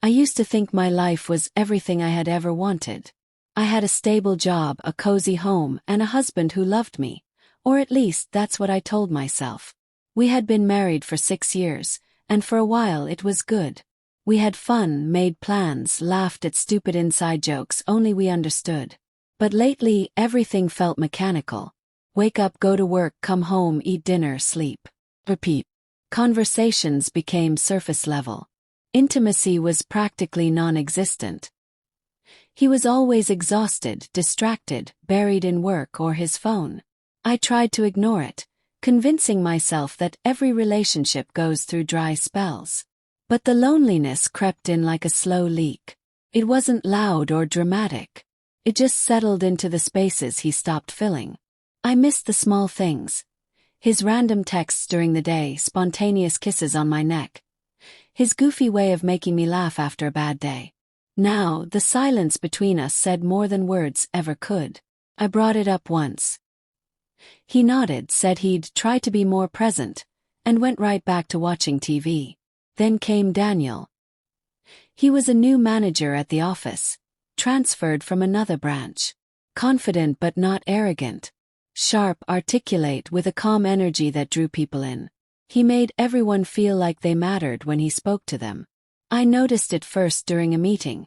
I used to think my life was everything I had ever wanted. I had a stable job, a cozy home, and a husband who loved me. Or at least that's what I told myself. We had been married for 6 years, and for a while it was good. We had fun, made plans, laughed at stupid inside jokes only we understood. But lately, everything felt mechanical. Wake up, go to work, come home, eat dinner, sleep. Repeat. Conversations became surface level. Intimacy was practically non-existent. He was always exhausted, distracted, buried in work or his phone. I tried to ignore it, convincing myself that every relationship goes through dry spells. But the loneliness crept in like a slow leak. It wasn't loud or dramatic. It just settled into the spaces he stopped filling. I missed the small things. His random texts during the day, spontaneous kisses on my neck. His goofy way of making me laugh after a bad day. Now, the silence between us said more than words ever could. I brought it up once. He nodded, said he'd try to be more present, and went right back to watching TV. Then came Daniel. He was a new manager at the office, transferred from another branch. Confident but not arrogant. Sharp, articulate, with a calm energy that drew people in. He made everyone feel like they mattered when he spoke to them. I noticed it first during a meeting.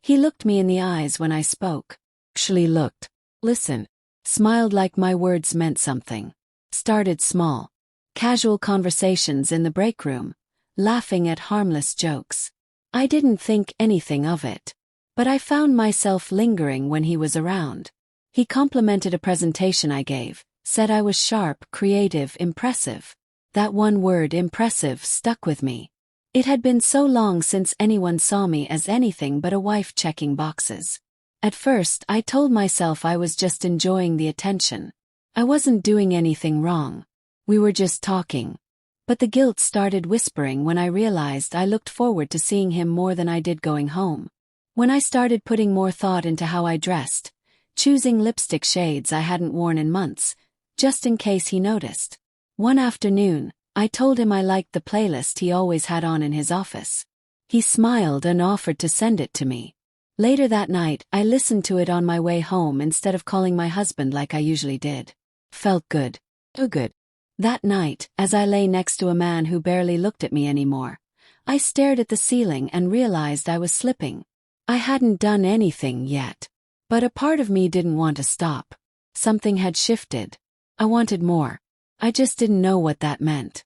He looked me in the eyes when I spoke. Actually looked. Listen. Smiled like my words meant something. Started small. Casual conversations in the break room. Laughing at harmless jokes. I didn't think anything of it. But I found myself lingering when he was around. He complimented a presentation I gave, said I was sharp, creative, impressive. That one word, impressive, stuck with me. It had been so long since anyone saw me as anything but a wife checking boxes. At first, I told myself I was just enjoying the attention. I wasn't doing anything wrong. We were just talking. But the guilt started whispering when I realized I looked forward to seeing him more than I did going home. When I started putting more thought into how I dressed, choosing lipstick shades I hadn't worn in months, just in case he noticed. One afternoon, I told him I liked the playlist he always had on in his office. He smiled and offered to send it to me. Later that night, I listened to it on my way home instead of calling my husband like I usually did. Felt good. Oh good. That night, as I lay next to a man who barely looked at me anymore, I stared at the ceiling and realized I was slipping. I hadn't done anything yet. But a part of me didn't want to stop. Something had shifted. I wanted more. I just didn't know what that meant.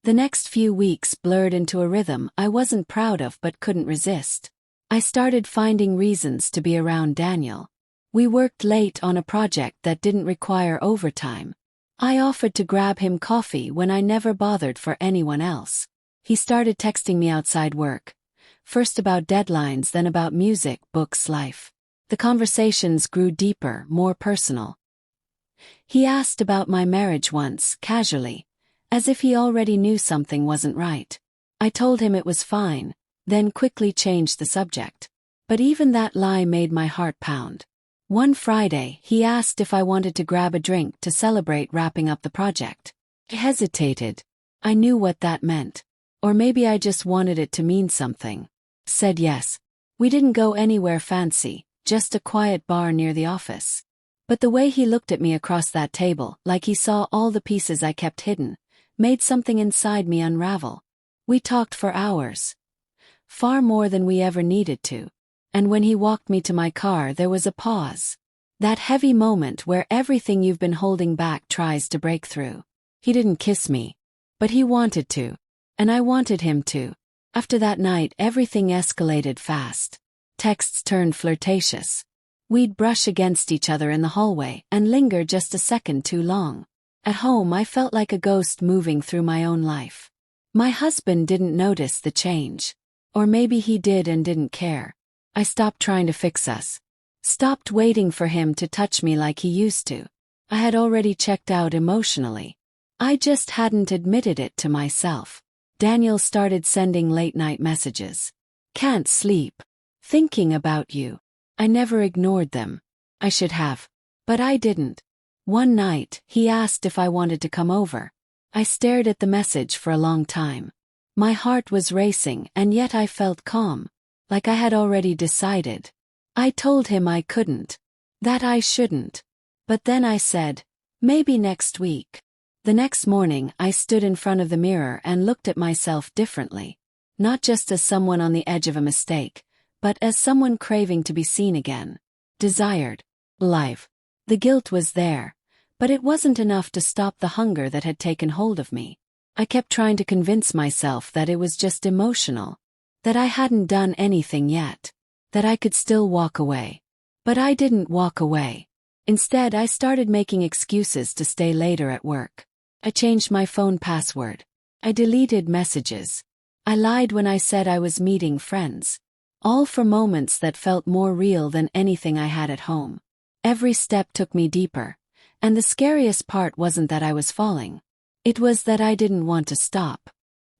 The next few weeks blurred into a rhythm I wasn't proud of but couldn't resist. I started finding reasons to be around Daniel. We worked late on a project that didn't require overtime. I offered to grab him coffee when I never bothered for anyone else. He started texting me outside work. First about deadlines, then about music, books, life. The conversations grew deeper, more personal. He asked about my marriage once, casually, as if he already knew something wasn't right. I told him it was fine, then quickly changed the subject. But even that lie made my heart pound. One Friday, he asked if I wanted to grab a drink to celebrate wrapping up the project. I hesitated. I knew what that meant. Or maybe I just wanted it to mean something. Said yes. We didn't go anywhere fancy, just a quiet bar near the office. But the way he looked at me across that table, like he saw all the pieces I kept hidden, made something inside me unravel. We talked for hours. Far more than we ever needed to. And when he walked me to my car, there was a pause. That heavy moment where everything you've been holding back tries to break through. He didn't kiss me. But he wanted to. And I wanted him to. After that night, everything escalated fast. Texts turned flirtatious. We'd brush against each other in the hallway and linger just a second too long. At home, I felt like a ghost moving through my own life. My husband didn't notice the change. Or maybe he did and didn't care. I stopped trying to fix us. Stopped waiting for him to touch me like he used to. I had already checked out emotionally. I just hadn't admitted it to myself. Daniel started sending late-night messages. Can't sleep. Thinking about you. I never ignored them. I should have. But I didn't. One night, he asked if I wanted to come over. I stared at the message for a long time. My heart was racing and yet I felt calm. like I had already decided. I told him I couldn't, that I shouldn't. But then I said, maybe next week. The next morning I stood in front of the mirror and looked at myself differently. Not just as someone on the edge of a mistake, but as someone craving to be seen again. Desired. Alive. The guilt was there, but it wasn't enough to stop the hunger that had taken hold of me. I kept trying to convince myself that it was just emotional, that I hadn't done anything yet, that I could still walk away. But I didn't walk away. Instead, I started making excuses to stay later at work. I changed my phone password. I deleted messages. I lied when I said I was meeting friends. All for moments that felt more real than anything I had at home. Every step took me deeper, and the scariest part wasn't that I was falling. It was that I didn't want to stop.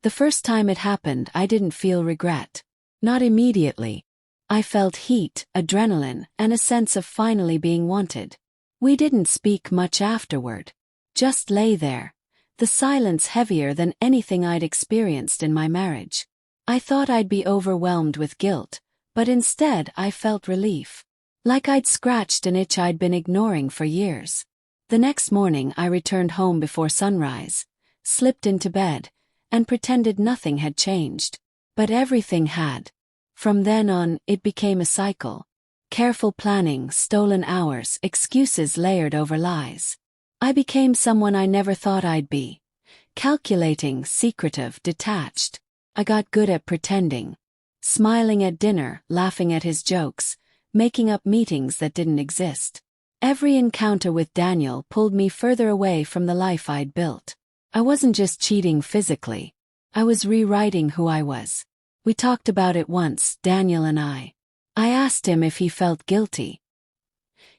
The first time it happened, I didn't feel regret. Not immediately. I felt heat, adrenaline, and a sense of finally being wanted. We didn't speak much afterward. Just lay there, the silence heavier than anything I'd experienced in my marriage. I thought I'd be overwhelmed with guilt, but instead I felt relief. Like I'd scratched an itch I'd been ignoring for years. The next morning I returned home before sunrise, slipped into bed, and pretended nothing had changed. But everything had. From then on, it became a cycle. Careful planning, stolen hours, excuses layered over lies. I became someone I never thought I'd be. Calculating, secretive, detached. I got good at pretending. Smiling at dinner, laughing at his jokes, making up meetings that didn't exist. Every encounter with Daniel pulled me further away from the life I'd built. I wasn't just cheating physically. I was rewriting who I was. We talked about it once, Daniel and I. I asked him if he felt guilty.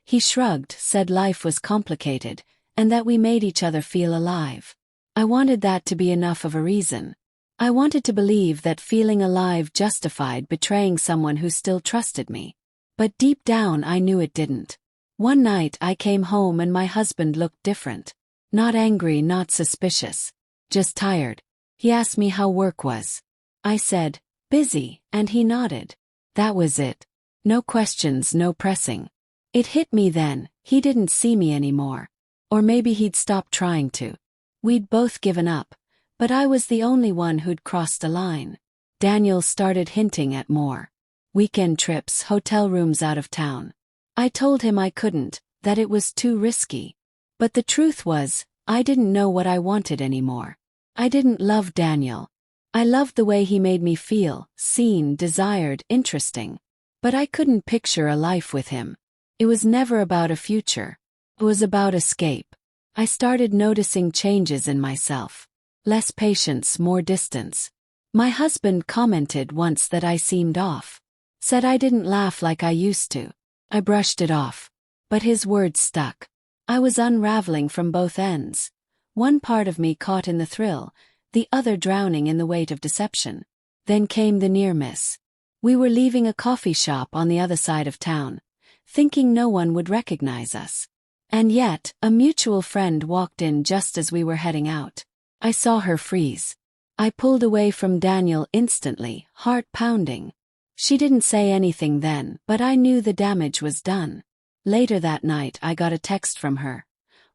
He shrugged, said life was complicated, and that we made each other feel alive. I wanted that to be enough of a reason. I wanted to believe that feeling alive justified betraying someone who still trusted me. But deep down I knew it didn't. One night I came home and my husband looked different. Not angry, not suspicious. Just tired. He asked me how work was. I said, busy, and he nodded. That was it. No questions, no pressing. It hit me then, he didn't see me anymore. Or maybe he'd stopped trying to. We'd both given up, but I was the only one who'd crossed a line. Daniel started hinting at more. Weekend trips, hotel rooms out of town. I told him I couldn't, that it was too risky. But the truth was, I didn't know what I wanted anymore. I didn't love Daniel. I loved the way he made me feel, seen, desired, interesting. But I couldn't picture a life with him. It was never about a future. It was about escape. I started noticing changes in myself. Less patience, more distance. My husband commented once that I seemed off. Said I didn't laugh like I used to. I brushed it off. But his words stuck. I was unraveling from both ends. One part of me caught in the thrill, the other drowning in the weight of deception. Then came the near miss. We were leaving a coffee shop on the other side of town, thinking no one would recognize us. And yet, a mutual friend walked in just as we were heading out. I saw her freeze. I pulled away from Daniel instantly, heart pounding. She didn't say anything then, but I knew the damage was done. Later that night I got a text from her.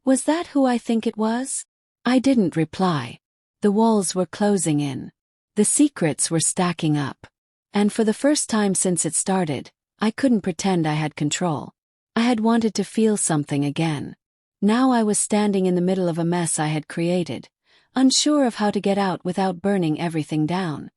Was that who I think it was? I didn't reply. The walls were closing in. The secrets were stacking up. And for the first time since it started, I couldn't pretend I had control. I had wanted to feel something again. Now I was standing in the middle of a mess I had created, unsure of how to get out without burning everything down.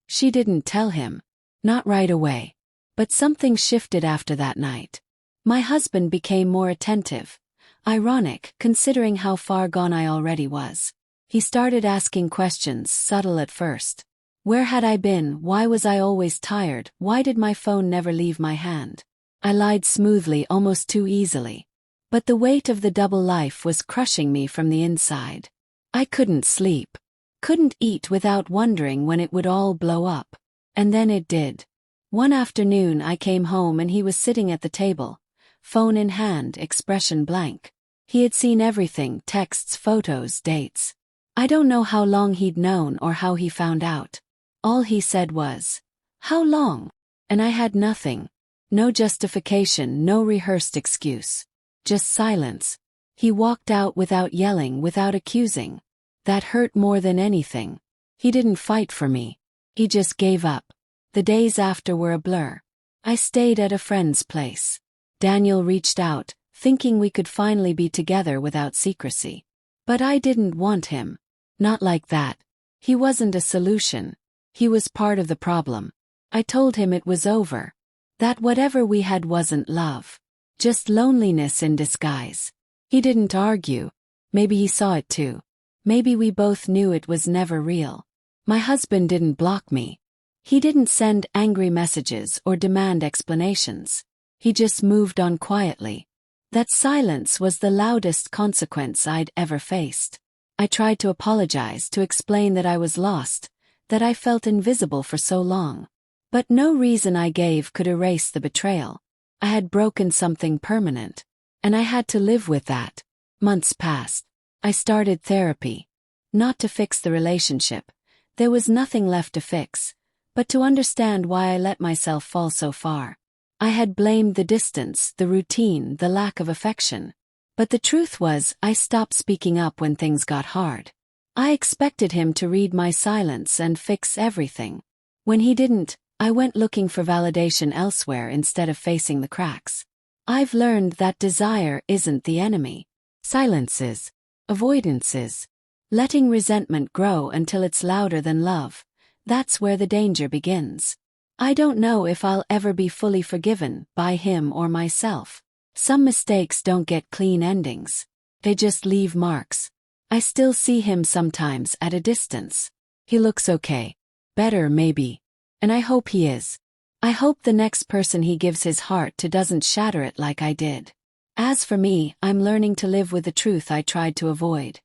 She didn't tell him. Not right away. But something shifted after that night. My husband became more attentive. Ironic, considering how far gone I already was. He started asking questions, subtle at first. Where had I been? Why was I always tired? Why did my phone never leave my hand? I lied smoothly, almost too easily. But the weight of the double life was crushing me from the inside. I couldn't sleep. Couldn't eat without wondering when it would all blow up. And then it did. One afternoon I came home and he was sitting at the table, phone in hand, expression blank. He had seen everything, texts, photos, dates. I don't know how long he'd known or how he found out. All he said was, "How long?" And I had nothing. No justification, no rehearsed excuse. Just silence. He walked out without yelling, without accusing. That hurt more than anything. He didn't fight for me. He just gave up. The days after were a blur. I stayed at a friend's place. Daniel reached out, thinking we could finally be together without secrecy. But I didn't want him. Not like that. He wasn't a solution. He was part of the problem. I told him it was over. That whatever we had wasn't love. Just loneliness in disguise. He didn't argue. Maybe he saw it too. Maybe we both knew it was never real. My husband didn't block me. He didn't send angry messages or demand explanations. He just moved on quietly. That silence was the loudest consequence I'd ever faced. I tried to apologize, to explain that I was lost, that I felt invisible for so long. But no reason I gave could erase the betrayal. I had broken something permanent. And I had to live with that. Months passed. I started therapy. Not to fix the relationship. There was nothing left to fix. But to understand why I let myself fall so far. I had blamed the distance, the routine, the lack of affection. But the truth was, I stopped speaking up when things got hard. I expected him to read my silence and fix everything. When he didn't, I went looking for validation elsewhere instead of facing the cracks. I've learned that desire isn't the enemy. Silence is. Avoidance is. Letting resentment grow until it's louder than love. That's where the danger begins. I don't know if I'll ever be fully forgiven by him or myself. Some mistakes don't get clean endings. They just leave marks. I still see him sometimes at a distance. He looks okay. Better maybe. And I hope he is. I hope the next person he gives his heart to doesn't shatter it like I did. As for me, I'm learning to live with the truth I tried to avoid.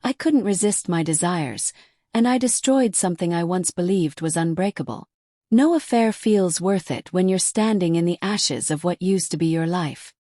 I couldn't resist my desires, and I destroyed something I once believed was unbreakable. No affair feels worth it when you're standing in the ashes of what used to be your life.